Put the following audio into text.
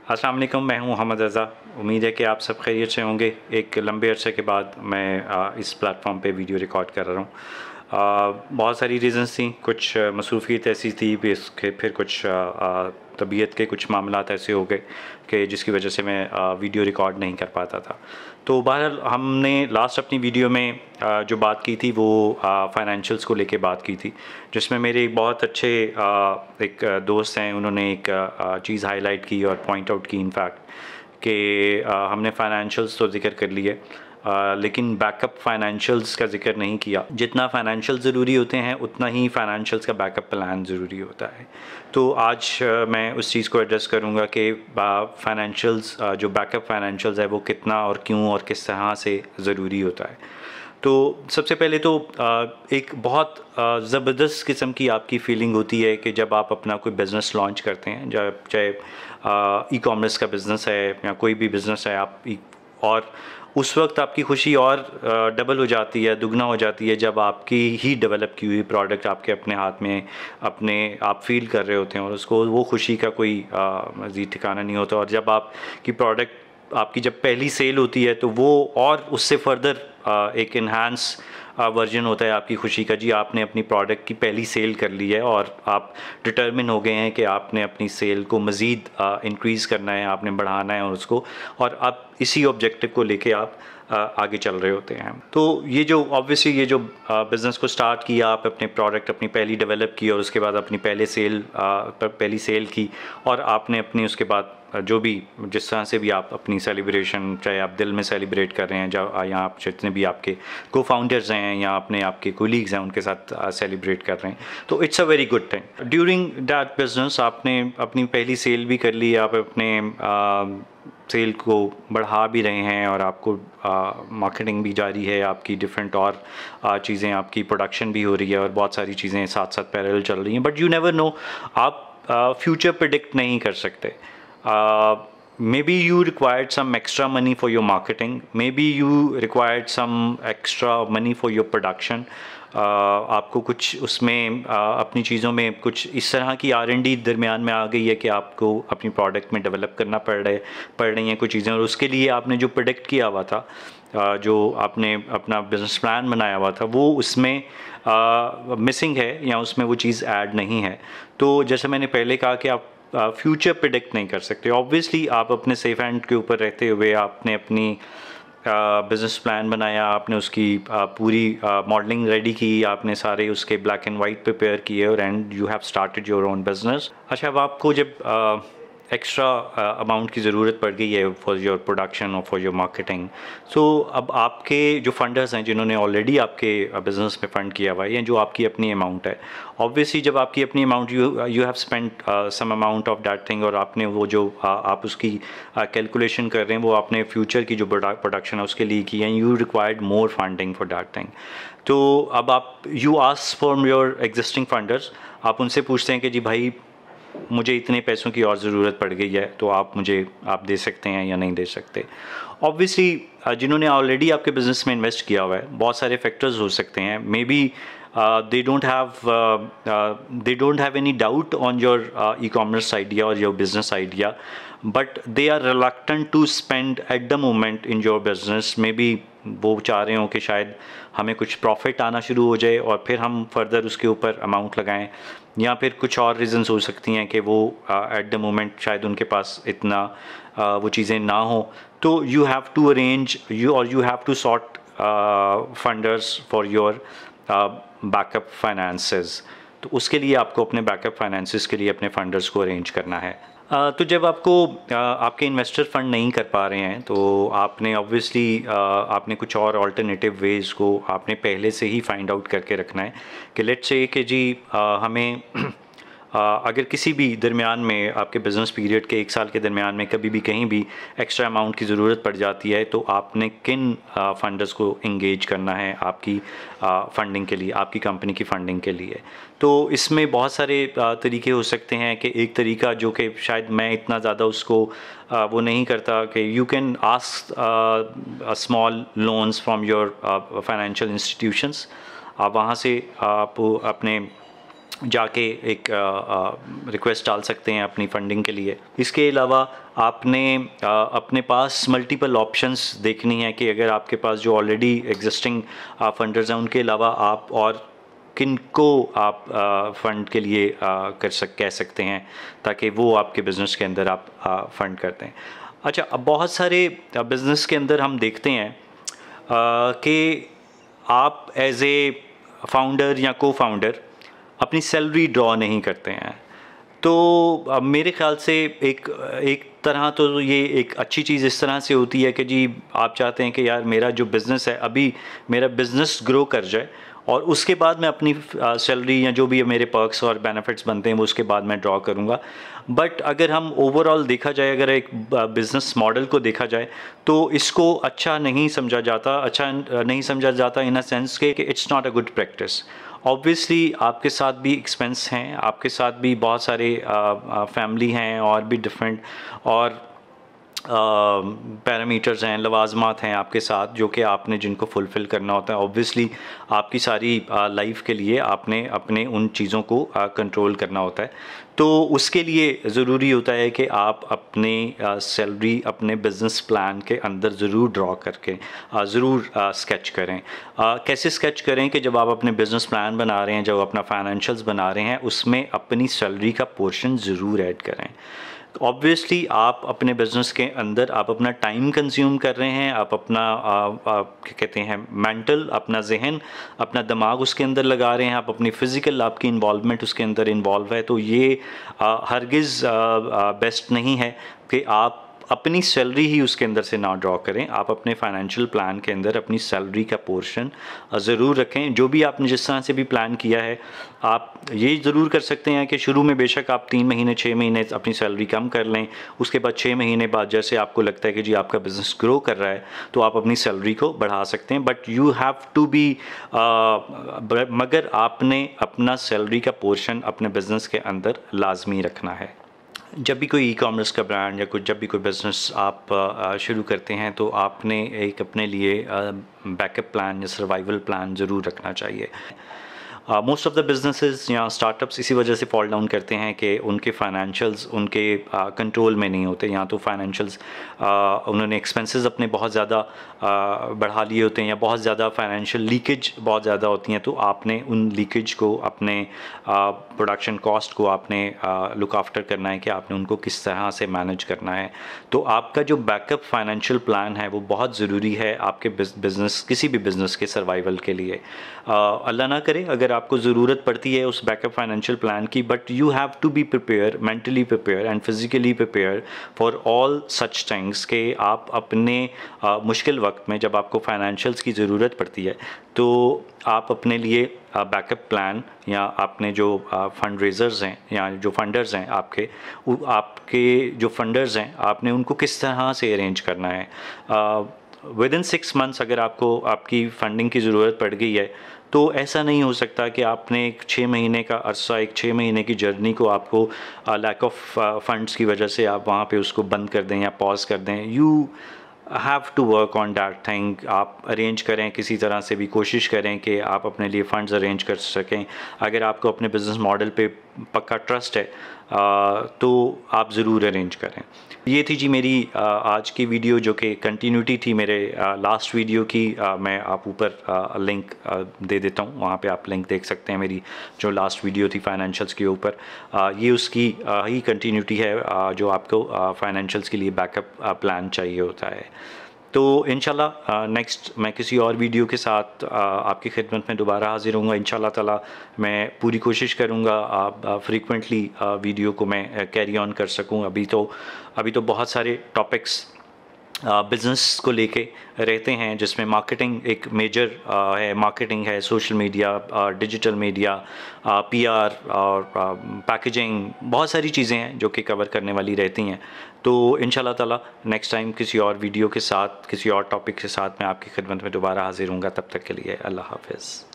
अस्सलाम वालेकुम, मैं हूं मोहम्मद रज़ा। उम्मीद है कि आप सब खैरियत से होंगे। एक लंबे अरसे के बाद मैं इस प्लेटफॉर्म पे वीडियो रिकॉर्ड कर रहा हूं। बहुत सारी रीज़न्स थी, कुछ मसरूफ़ियत ऐसी थी भी, इसके फिर कुछ तबीयत के कुछ मामलात ऐसे हो गए कि जिसकी वजह से मैं वीडियो रिकॉर्ड नहीं कर पाता था। तो बहरहाल हमने लास्ट अपनी वीडियो में जो बात की थी वो फाइनेंशियल्स को लेके बात की थी, जिसमें मेरे एक बहुत अच्छे एक दोस्त हैं, उन्होंने एक चीज़ हाईलाइट की और पॉइंट आउट की इनफैक्ट कि हमने फाइनेंशियल्स तो ज़िक्र कर लिए, लेकिन बैकअप फाइनेंशियल्स का ज़िक्र नहीं किया। जितना फाइनेंशियल ज़रूरी होते हैं उतना ही फाइनेंशियल्स का बैकअप प्लान ज़रूरी होता है। तो आज मैं उस चीज़ को एड्रेस करूँगा कि फाइनेंशियल्स जो बैकअप फाइनेंशियल्स है वो कितना और क्यों और किस तरह से ज़रूरी होता है। तो सबसे पहले तो एक बहुत ज़बरदस्त किस्म की आपकी फ़ीलिंग होती है कि जब आप अपना कोई बिज़नेस लॉन्च करते हैं, जब चाहे ई कॉमर्स का बिज़नेस है या कोई भी बिज़नेस है आप, और उस वक्त आपकी खुशी और डबल हो जाती है, दुगना हो जाती है जब आपकी ही डेवलप की हुई प्रोडक्ट आपके अपने हाथ में अपने आप फील कर रहे होते हैं और उसको वो खुशी का कोई मज़ीद ठिकाना नहीं होता। और जब आपकी प्रोडक्ट आपकी जब पहली सेल होती है तो वो और उससे फर्दर एक इन्हांस वर्जन होता है आपकी खुशी का। जी, आपने अपनी प्रोडक्ट की पहली सेल कर ली है और आप डिटर्मिन हो गए हैं कि आपने अपनी सेल को मज़ीद इंक्रीज़ करना है, आपने बढ़ाना है और उसको, और आप इसी ऑब्जेक्टिव को लेके आप आगे चल रहे होते हैं। तो ये जो ऑब्वियसली ये जो बिज़नेस को स्टार्ट किया, आप अपने प्रोडक्ट अपनी पहली डेवलप की और उसके बाद अपनी पहली सेल की, और आपने अपनी उसके बाद जो भी जिस तरह से भी आप अपनी सेलिब्रेशन, चाहे आप दिल में सेलिब्रेट कर रहे हैं, जब यहाँ आप जितने भी आपके को फाउंडर्स हैं या अपने आपके कोलीग्स हैं उनके साथ सेलिब्रेट कर रहे हैं, तो it's a very good thing. During that business आपने अपनी पहली सेल भी कर ली, आप अपने सेल को बढ़ा भी रहे हैं और आपको मार्केटिंग भी जारी है आपकी, डिफरेंट और चीज़ें, आपकी प्रोडक्शन भी हो रही है और बहुत सारी चीज़ें साथ साथ पैरेलल चल रही हैं। बट यू नेवर नो, आप फ्यूचर प्रिडिक्ट नहीं कर सकते। Maybe you required some extra money for your marketing, maybe you required some extra money for your production. आपको कुछ उसमें अपनी चीज़ों में कुछ इस तरह की R&D दरमियान में आ गई है कि आपको अपनी प्रोडक्ट में डेवलप करना पड़ रही हैं कुछ चीज़ें, और उसके लिए आपने जो प्रोडक्ट किया हुआ था, जो आपने अपना बिजनेस प्लान बनाया हुआ था, वो उसमें मिसिंग है या उसमें वो चीज़ ऐड नहीं है। तो जैसे मैंने पहले कहा कि आप फ्यूचर प्रिडिक्ट नहीं कर सकते। ऑब्वियसली आप अपने सेफ हैंड के ऊपर रहते हुए आपने अपनी बिज़नेस प्लान बनाया, आपने उसकी पूरी मॉडलिंग रेडी की, आपने सारे उसके ब्लैक एंड वाइट प्रिपेयर किए और and you have started your own business. अच्छा, अब आपको जब एक्स्ट्रा अमाउंट की ज़रूरत पड़ गई है फॉर योर प्रोडक्शन और फॉर योर मार्केटिंग, सो अब आपके जो फंडर्स हैं जिन्होंने ऑलरेडी आपके बिज़नेस में फ़ंड किया हुआ है, या जो आपकी अपनी अमाउंट है, ऑब्वियसली जब आपकी अपनी amount you have spent some amount of that thing, और आपने वो जो आप उसकी कैलकुलेशन कर रहे हैं वो आपने फ्यूचर की जो प्रोडक्शन है उसके लिए की है, you required more funding for that thing. तो अब आप you ask from your existing funders, आप उनसे पूछते हैं कि जी भाई मुझे इतने पैसों की और ज़रूरत पड़ गई है, तो आप दे सकते हैं या नहीं दे सकते। ऑब्वियसली जिन्होंने ऑलरेडी आपके बिज़नेस में इन्वेस्ट किया हुआ है, बहुत सारे फैक्टर्स हो सकते हैं। May be they don't have any doubt on your e-commerce idea or your business idea, but they are reluctant to spend at the moment in your business. Maybe वो चाह रहे हो कि शायद हमें कुछ प्रॉफिट आना शुरू हो जाए और फिर हम फर्दर उसके ऊपर अमाउंट लगाएं, या फिर कुछ और रीज़न्स हो सकती हैं कि वो एट द मोमेंट शायद उनके पास इतना वो चीज़ें ना हो। तो you have to arrange you have to sort funders for your backup finances. तो उसके लिए आपको अपने बैकअप फाइनेंसेस के लिए अपने फंडर्स को अरेंज करना है। तो जब आपको आपके इन्वेस्टर फंड नहीं कर पा रहे हैं, तो आपने ऑब्वियसली आपने कुछ और अल्टरनेटिव वेज़ को आपने पहले से ही फाइंड आउट करके रखना है कि लेट्स से कि जी हमें अगर किसी भी दरमियान में आपके बिज़नेस पीरियड के 1 साल के दरमियान में कभी भी कहीं भी एक्स्ट्रा अमाउंट की ज़रूरत पड़ जाती है, तो आपने किन फंडर्स को इंगेज करना है आपकी फंडिंग के लिए, आपकी कंपनी की फंडिंग के लिए। तो इसमें बहुत सारे तरीके हो सकते हैं कि एक तरीका जो कि शायद मैं इतना ज़्यादा उसको वो नहीं करता, कि you can ask small loans from your financial institutions. आप वहाँ से आप अपने जाके एक रिक्वेस्ट डाल सकते हैं अपनी फंडिंग के लिए। इसके अलावा आपने अपने पास मल्टीपल ऑप्शंस देखनी है कि अगर आपके पास जो ऑलरेडी एग्जिस्टिंग फंडर्स हैं उनके अलावा आप और किनको आप फ़ंड के लिए कह सकते हैं ताकि वो आपके बिज़नेस के अंदर आप फ़ंड करते हैं। अच्छा, अब बहुत सारे बिज़नेस के अंदर हम देखते हैं कि आप एज ए फाउंडर या को फाउंडर अपनी सैलरी ड्रॉ नहीं करते हैं। तो मेरे ख़्याल से एक तरह तो ये एक अच्छी चीज़ इस तरह से होती है कि जी आप चाहते हैं कि यार मेरा जो बिज़नेस है अभी मेरा बिज़नेस ग्रो कर जाए और उसके बाद मैं अपनी सैलरी या जो भी मेरे पर्क्स और बेनिफिट्स बनते हैं वो उसके बाद मैं ड्रॉ करूँगा। बट अगर हम ओवरऑल देखा जाए, अगर एक बिज़नेस मॉडल को देखा जाए तो इसको अच्छा नहीं समझा जाता इन अ सेंस के it's not a good practice. Obviously आपके साथ भी एक्सपेंस हैं, आपके साथ भी बहुत सारे फैमिली हैं और भी डिफरेंट और पैरामीटर्स हैं, लवाजमात हैं आपके साथ जो कि आपने जिनको फुलफ़िल करना होता है। ऑब्वियसली आपकी सारी लाइफ के लिए आपने अपने उन चीज़ों को कंट्रोल करना होता है। तो उसके लिए ज़रूरी होता है कि आप अपने सैलरी अपने बिज़नेस प्लान के अंदर ज़रूर ड्रॉ करके ज़रूर स्केच करें। कैसे स्केच करें कि जब आप अपने बिज़नेस प्लान बना रहे हैं, जब अपना फाइनेंशियल्स बना रहे हैं, उसमें अपनी सैलरी का पोर्शन ज़रूर ऐड करें। ऑब्वियसली आप अपने बिज़नेस के अंदर आप अपना टाइम कंज्यूम कर रहे हैं, आप अपना क्या कहते हैं मेंटल, अपना जहन, अपना दिमाग उसके अंदर लगा रहे हैं, आप अपनी फ़िज़िकल आपकी इन्वॉल्वमेंट उसके अंदर इन्वॉल्व है। तो ये हरगिज़ बेस्ट नहीं है कि आप अपनी सैलरी ही उसके अंदर से ना ड्रॉ करें। आप अपने फाइनेंशियल प्लान के अंदर अपनी सैलरी का पोर्शन ज़रूर रखें। जो भी आपने जिस तरह से भी प्लान किया है, आप ये ज़रूर कर सकते हैं कि शुरू में बेशक आप 3 महीने 6 महीने अपनी सैलरी कम कर लें, उसके बाद 6 महीने बाद जैसे आपको लगता है कि जी आपका बिज़नेस ग्रो कर रहा है तो आप अपनी सैलरी को बढ़ा सकते हैं। But you have to be मगर आपने अपना सैलरी का पोर्शन अपने बिज़नेस के अंदर लाजमी रखना है। जब भी कोई ई-कॉमर्स का ब्रांड या जब भी कोई बिज़नेस आप शुरू करते हैं तो आपने एक अपने लिए बैकअप प्लान या सर्वाइवल प्लान ज़रूर रखना चाहिए। मोस्ट ऑफ़ द बिजनेसेस या स्टार्टअप्स इसी वजह से फॉल डाउन करते हैं कि उनके फाइनेंशियल्स उनके कंट्रोल में नहीं होते, या तो फाइनेंशियल्स उन्होंने एक्सपेंसेस अपने बहुत ज़्यादा बढ़ा लिए होते हैं या बहुत ज़्यादा फाइनेंशियल लीकेज बहुत ज़्यादा होती हैं। तो आपने उन लीकेज को अपने प्रोडक्शन कॉस्ट को आपने लुक आफ्टर करना है कि आपने उनको किस तरह से मैनेज करना है। तो आपका जो बैकअप फाइनेंशियल प्लान है वो बहुत ज़रूरी है आपके बिज़नेस किसी भी बिज़नेस के सर्वाइवल के लिए। अल्लाह ना करे अगर आपको ज़रूरत पड़ती है उस बैकअप फाइनेंशियल प्लान की, but you have to be prepare, mentally prepare and physically prepare for all such things के आप अपने मुश्किल वक्त में जब आपको फाइनेंशियल्स की ज़रूरत पड़ती है तो आप अपने लिए बैकअप प्लान या आपने जो फंड रेजर्स हैं या जो फंडर्स हैं आपके जो फंडर्स हैं आपने उनको किस तरह से अरेंज करना है। विदिन 6 मंथ्स अगर आपको आपकी फ़ंडिंग की ज़रूरत पड़ गई है तो ऐसा नहीं हो सकता कि आपने एक 6 महीने का अरसा, एक 6 महीने की जर्नी को आपको लैक ऑफ फंड्स की वजह से आप वहाँ पे उसको बंद कर दें या पॉज कर दें। You have to work on that thing. आप अरेंज करें, किसी तरह से भी कोशिश करें कि आप अपने लिए फ़ंड्स अरेंज कर सकें। अगर आपको अपने बिज़नेस मॉडल पे पक्का ट्रस्ट है तो आप ज़रूर अरेंज करें। ये थी जी मेरी आज की वीडियो जो कि कंटिन्यूटी थी मेरे लास्ट वीडियो की। मैं आप ऊपर लिंक दे देता हूँ, वहाँ पे आप लिंक देख सकते हैं मेरी जो लास्ट वीडियो थी फाइनेंशियल्स के ऊपर। ये उसकी ही कंटिन्यूटी है जो आपको फाइनेंशियल्स के लिए बैकअप प्लान चाहिए होता है। तो इंशाल्लाह नेक्स्ट मैं किसी और वीडियो के साथ आपकी खिदमत में दोबारा हाज़िर होऊंगा इंशाल्लाह ताला। मैं पूरी कोशिश करूंगा फ्रीक्वेंटली वीडियो को मैं कैरी ऑन कर सकूं। अभी तो बहुत सारे टॉपिक्स बिज़नेस को लेके रहते हैं जिसमें मार्केटिंग एक मेजर है। मार्केटिंग है, social media, digital media, PR और पैकेजिंग, बहुत सारी चीज़ें हैं जो कि कवर करने वाली रहती हैं। तो इंशाल्लाह ताला नेक्स्ट टाइम किसी और वीडियो के साथ, किसी और टॉपिक के साथ मैं आपकी खिदमत में दोबारा हाज़िर हूँगा। तब तक के लिए अल्लाह हाफ़िज़।